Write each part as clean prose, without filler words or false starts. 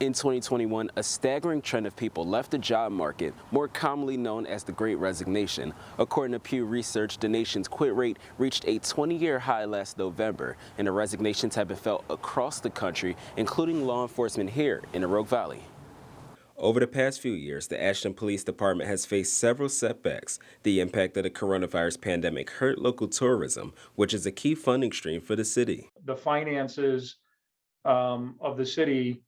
In 2021, a staggering trend of people left the job market, more commonly known as the Great Resignation. According to Pew Research, the nation's quit rate reached a 20-year high last November, and the resignations have been felt across the country, including law enforcement here in the Rogue Valley. Over the past few years, the Ashland Police Department has faced several setbacks. The impact of the coronavirus pandemic hurt local tourism, which is a key funding stream for the city. The finances of the city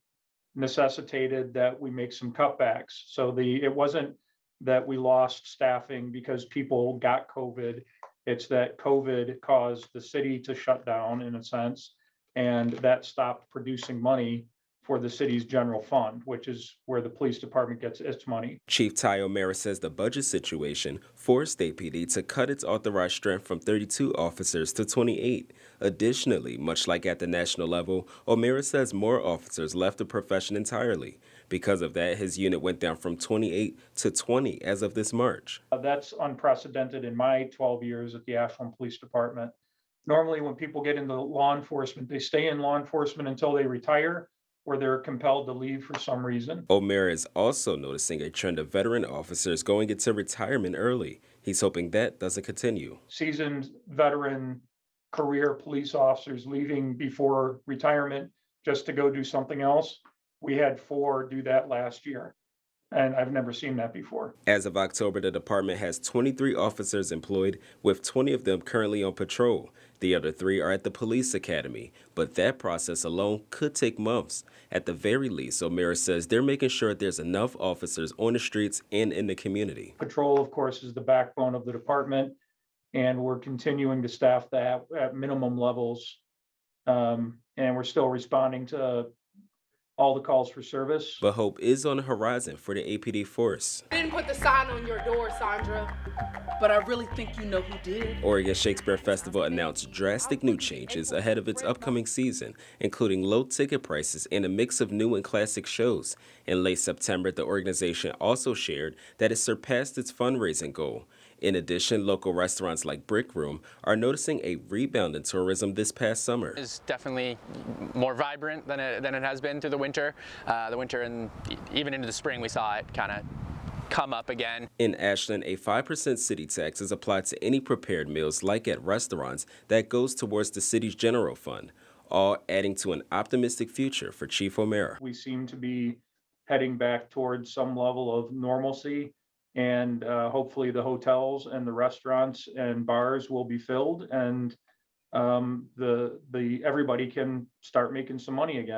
necessitated that we make some cutbacks. So it wasn't that we lost staffing because people got COVID. It's that COVID caused the city to shut down in a sense, and that stopped producing money for the city's general fund, which is where the police department gets its money. Chief Ty O'Mara says the budget situation forced APD to cut its authorized strength from 32 officers to 28. Additionally, much like at the national level, O'Mara says more officers left the profession entirely. Because of that, his unit went down from 28 to 20 as of this March. That's unprecedented in my 12 years at the Ashland Police Department. Normally, when people get into law enforcement, they stay in law enforcement until they retire, or they're compelled to leave for some reason. O'Mara is also noticing a trend of veteran officers going into retirement early. He's hoping that doesn't continue. Seasoned veteran career police officers leaving before retirement just to go do something else. We had 4 do that last year, and I've never seen that before. As of October, the department has 23 officers employed, with 20 of them currently on patrol. The other 3 are at the police academy, but that process alone could take months. At the very least, O'Mara says they're making sure there's enough officers on the streets and in the community. Patrol, of course, is the backbone of the department, and we're continuing to staff that at minimum levels. And we're still responding to all the calls for service. But hope is on the horizon for the APD force. I didn't put the sign on your door, Sandra, but I really think you know who did. Oregon Shakespeare Festival announced drastic new changes ahead of its upcoming season, including low ticket prices and a mix of new and classic shows. In late September, the organization also shared that it surpassed its fundraising goal. In addition, local restaurants like Brick Room are noticing a rebound in tourism this past summer. It's definitely more vibrant than it has been through the winter. And even into the spring, we saw it kind of come up again. In Ashland, a 5% city tax is applied to any prepared meals like at restaurants that goes towards the city's general fund, all adding to an optimistic future for Chief O'Mara. We seem to be heading back towards some level of normalcy, and hopefully the hotels and the restaurants and bars will be filled, and everybody can start making some money again.